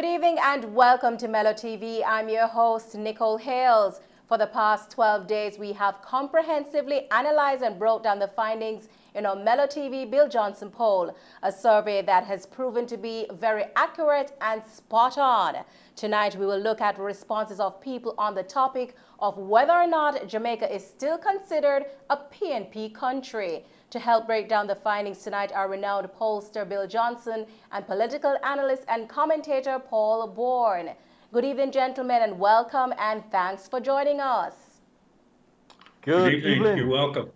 Good evening and welcome to Mellow TV. I'm your host, Nicole Hales. For the past 12 days, we have comprehensively analyzed and broke down the findings in our Mellow TV Bill Johnson poll, a survey that has proven to be very accurate and spot on. Tonight, we will look at responses of people on the topic of whether or not Jamaica is still considered a PNP country. To help break down the findings tonight are renowned pollster Bill Johnson and political analyst and commentator Paul Bourne. Good evening, gentlemen, and welcome, and thanks for joining us. Good evening. You're welcome.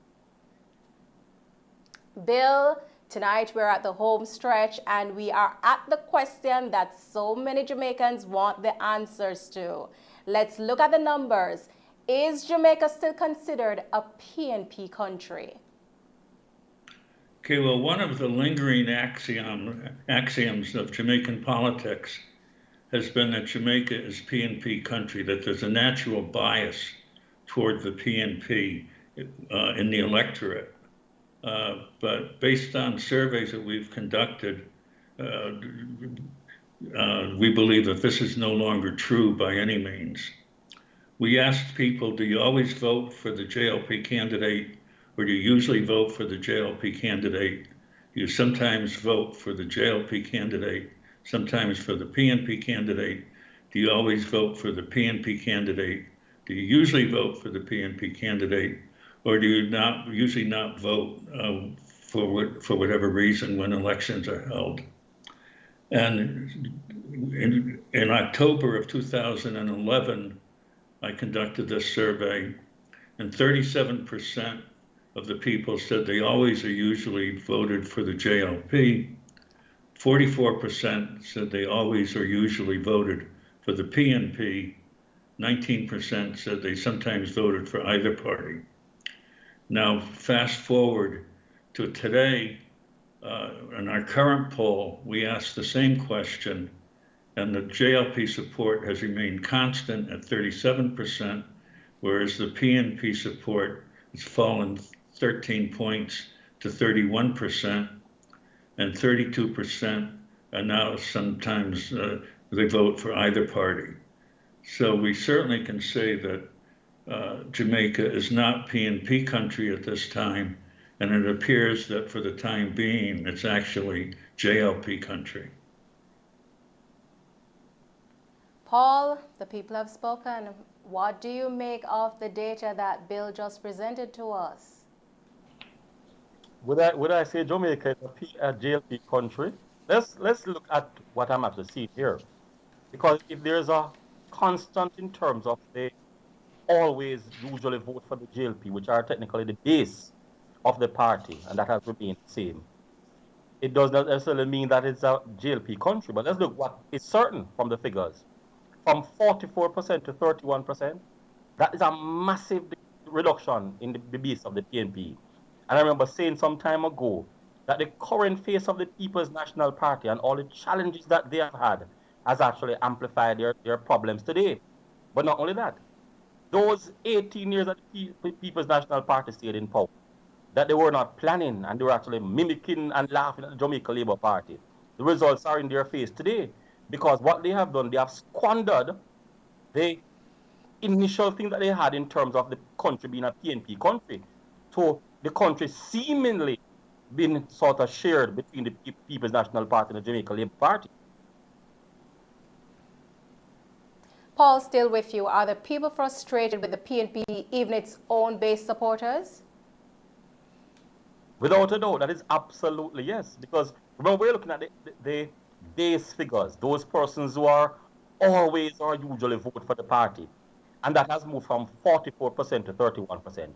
Bill, tonight we're at the home stretch and we are at the question that so many Jamaicans want the answers to. Let's look at the numbers. Is Jamaica still considered a PNP country? Okay, well, one of the lingering axioms of Jamaican politics has been that Jamaica is PNP country, that there's a natural bias toward the PNP in the electorate. But based on surveys that we've conducted, we believe that this is no longer true by any means. We asked people, do you always vote for the JLP candidate, or do you usually vote for the JLP candidate? Do you sometimes vote for the JLP candidate, sometimes for the PNP candidate? Do you always vote for the PNP candidate? Do you usually vote for the PNP candidate? Or do you usually not vote for whatever reason when elections are held? And in October of 2011, I conducted this survey, and 37% of the people said they always or usually voted for the JLP. 44% said they always or usually voted for the PNP. 19% said they sometimes voted for either party. Now, fast forward to today, in our current poll, we asked the same question, and the JLP support has remained constant at 37%, whereas the PNP support has fallen 13 points to 31%, and 32% are now sometimes they vote for either party. So we certainly can say that Jamaica is not PNP country at this time, and it appears that for the time being, it's actually JLP country. Paul, the people have spoken. What do you make of the data that Bill just presented to us? Would I say Jamaica is a JLP country? Let's look at what I'm actually seeing here. Because if there's a constant in terms of they always usually vote for the JLP, which are technically the base of the party, and that has remained the same, it does not necessarily mean that it's a JLP country. But let's look what is certain from the figures. From 44% to 31%, that is a massive reduction in the base of the PNP. And I remember saying some time ago that the current face of the People's National Party and all the challenges that they have had has actually amplified their problems today. But not only that, those 18 years that the People's National Party stayed in power, that they were not planning and they were actually mimicking and laughing at the Jamaica Labour Party. The results are in their face today because what they have done, they have squandered the initial thing that they had in terms of the country being a PNP country. So the country seemingly been sort of shared between the People's National Party and the Jamaica Labour Party. Paul, still with you. Are the people frustrated with the PNP, even its own base supporters? Without a doubt, that is absolutely yes. Because remember, we're looking at the base figures, those persons who are always or usually vote for the party. And that has moved from 44% to 31%.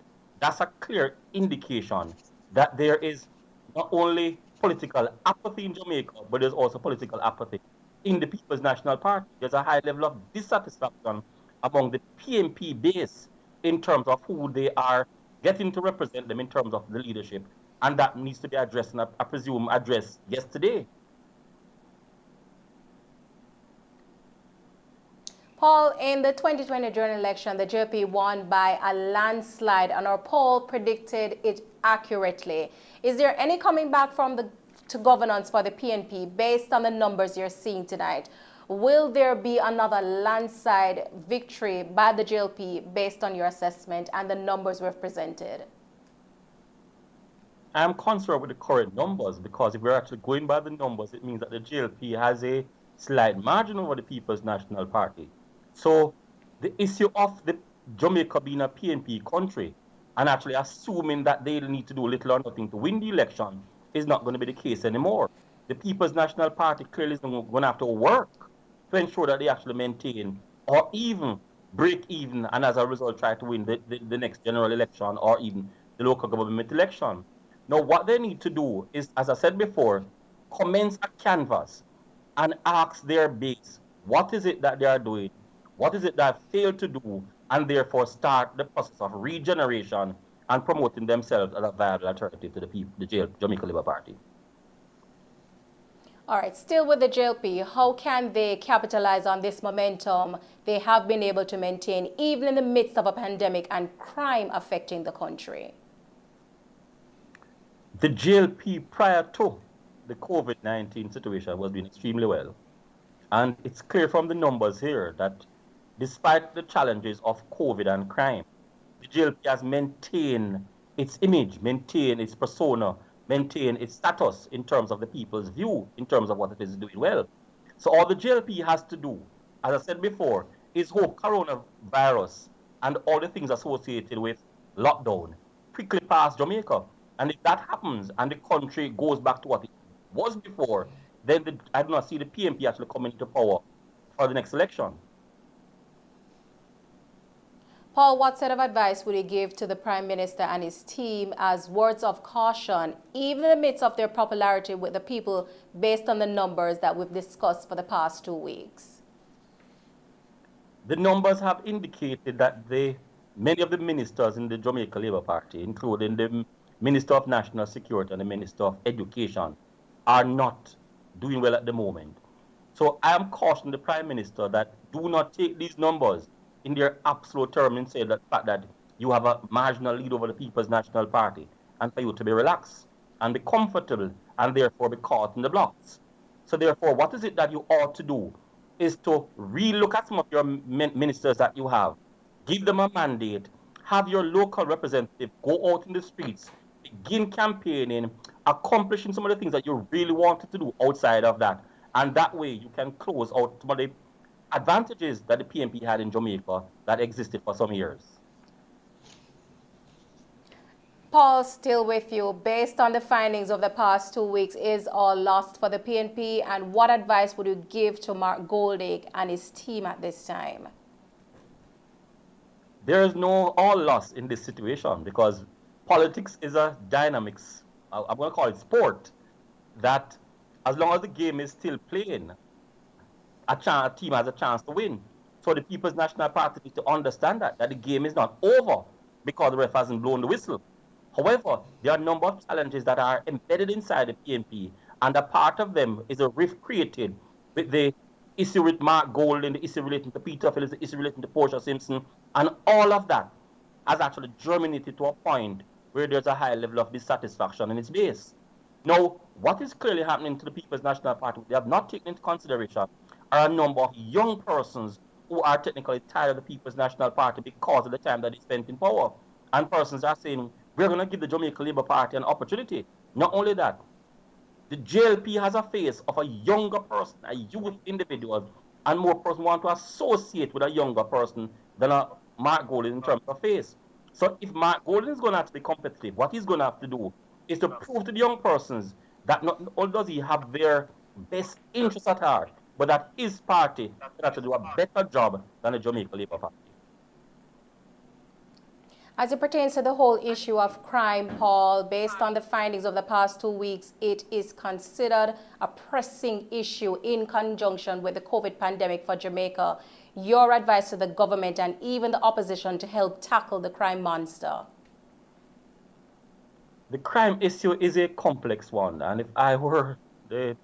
That's a clear indication that there is not only political apathy in Jamaica, but there's also political apathy in the People's National Party. There's a high level of dissatisfaction among the PNP base in terms of who they are getting to represent them in terms of the leadership. And that needs to be addressed, and I presume addressed yesterday. Paul, in the 2020 general election, the JP won by a landslide, and our poll predicted it accurately. Is there any coming back from to governance for the PNP based on the numbers you're seeing tonight? Will there be another landslide victory by the JLP based on your assessment and the numbers we've presented? I'm concerned with the current numbers because if we're actually going by the numbers, it means that the JLP has a slight margin over the People's National Party. So the issue of the Jamaica being a PNP country and actually assuming that they need to do little or nothing to win the election is not going to be the case anymore. The People's National Party clearly is going to have to work to ensure that they actually maintain or even break even and as a result try to win the next general election or even the local government election. Now, what they need to do is, as I said before, commence a canvas and ask their base, what is it that they are doing? What is it that failed to do? And therefore start the process of regeneration and promoting themselves as a viable alternative to the Jamaica Labour Party. All right, still with the JLP, how can they capitalize on this momentum they have been able to maintain even in the midst of a pandemic and crime affecting the country? The JLP prior to the COVID-19 situation was doing extremely well. And it's clear from the numbers here that despite the challenges of COVID and crime, the JLP has maintained its image, maintained its persona, maintained its status in terms of the people's view, in terms of what it is doing well. So all the JLP has to do, as I said before, is hope coronavirus and all the things associated with lockdown quickly pass Jamaica. And if that happens and the country goes back to what it was before, then I do not see the PNP actually coming into power for the next election. Paul, what set of advice would you give to the Prime Minister and his team as words of caution, even in the midst of their popularity with the people based on the numbers that we've discussed for the past 2 weeks? The numbers have indicated that many of the ministers in the Jamaica Labour Party, including the Minister of National Security and the Minister of Education, are not doing well at the moment. So I am cautioning the Prime Minister that do not take these numbers in their absolute term and say that fact that you have a marginal lead over the People's National Party and for you to be relaxed and be comfortable and therefore be caught in the blocks. So therefore, what is it that you ought to do is to relook at some of your ministers that you have, give them a mandate, have your local representative go out in the streets, begin campaigning, accomplishing some of the things that you really wanted to do outside of that. And that way you can close out some of the advantages that the PNP had in Jamaica that existed for some years. Paul, still with you. Based on the findings of the past 2 weeks, is all lost for the PNP? And what advice would you give to Mark Goldacre and his team at this time? There is no all loss in this situation because politics is a dynamics, I'm going to call it sport, that as long as the game is still playing, a team has a chance to win. So the People's National Party needs to understand that the game is not over because the ref hasn't blown the whistle. However, there are a number of challenges that are embedded inside the PNP, and a part of them is a rift created with the issue with Mark Golding, the issue relating to Peter Phillips, the issue relating to Portia Simpson, and all of that has actually germinated to a point where there's a high level of dissatisfaction in its base. Now, what is clearly happening to the People's National Party, they have not taken into consideration are a number of young persons who are technically tired of the People's National Party because of the time that they spent in power. And persons are saying, we're going to give the Jamaica Labour Party an opportunity. Not only that, the JLP has a face of a younger person, a youth individual, and more persons want to associate with a younger person than a Mark Golding in terms of face. So if Mark Golding is going to have to be competitive, what he's going to have to do is to prove to the young persons that not only does he have their best interests at heart, but that his party can actually do a better job than the Jamaica Labour Party. As it pertains to the whole issue of crime, Paul, based on the findings of the past 2 weeks, it is considered a pressing issue in conjunction with the COVID pandemic for Jamaica. Your advice to the government and even the opposition to help tackle the crime monster? The crime issue is a complex one, and if I were the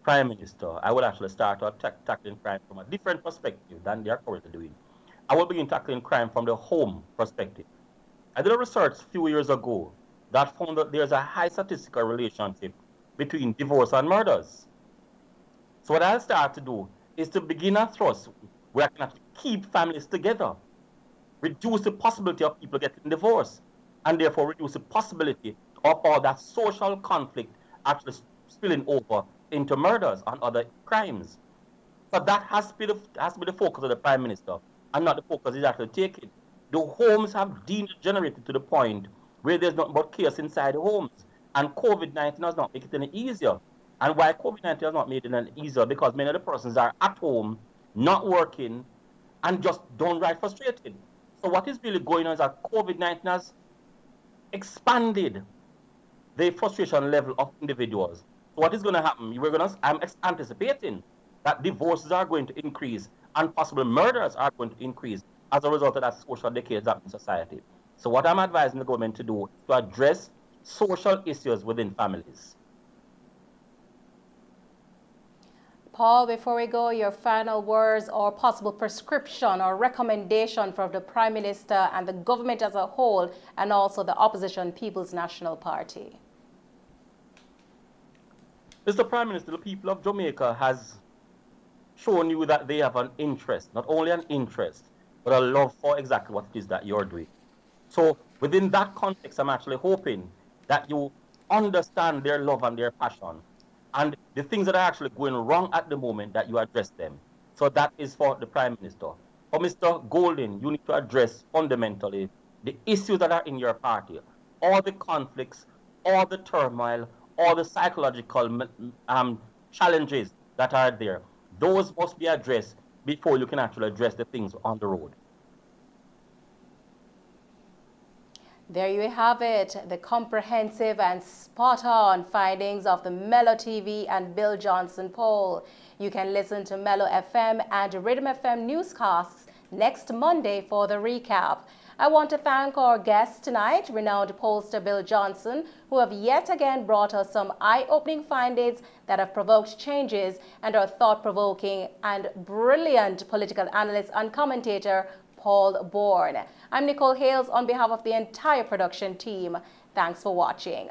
Prime Minister, I would actually start tackling crime from a different perspective than they are currently doing. I will begin tackling crime from the home perspective. I did a research a few years ago that found that there's a high statistical relationship between divorce and murders. So what I'll start to do is to begin a thrust where I can actually keep families together, reduce the possibility of people getting divorced, and therefore reduce the possibility of all that social conflict actually spilling over into murders and other crimes. So that has to be the focus of the Prime Minister, and not the focus he's actually taking. The homes have degenerated to the point where there's nothing but chaos inside the homes. And COVID-19 does not make it any easier. And why COVID-19 has not made it any easier? Because many of the persons are at home, not working, and just downright frustrated. So what is really going on is that COVID-19 has expanded the frustration level of individuals. So what is going to happen? I'm anticipating that divorces are going to increase and possible murders are going to increase as a result of that social decay that's in society. So what I'm advising the government to do is to address social issues within families. Paul, before we go, your final words or possible prescription or recommendation from the Prime Minister and the government as a whole, and also the opposition People's National Party. Mr. Prime Minister, the people of Jamaica has shown you that they have an interest, not only an interest, but a love for exactly what it is that you're doing. So within that context, I'm actually hoping that you understand their love and their passion, and the things that are actually going wrong at the moment, that you address them. So that is for the Prime Minister. For Mr. Golden, you need to address fundamentally the issues that are in your party, all the conflicts, all the turmoil, all the psychological challenges that are there. Those must be addressed before you can actually address the things on the road. There you have it, the comprehensive and spot-on findings of the Mellow TV and Bill Johnson poll. You can listen to Mellow FM and Rhythm FM newscasts next Monday for the recap. I want to thank our guests tonight, renowned pollster Bill Johnson, who have yet again brought us some eye-opening findings that have provoked changes, and our thought-provoking and brilliant political analyst and commentator, Paul Bourne. I'm Nicole Hales on behalf of the entire production team. Thanks for watching.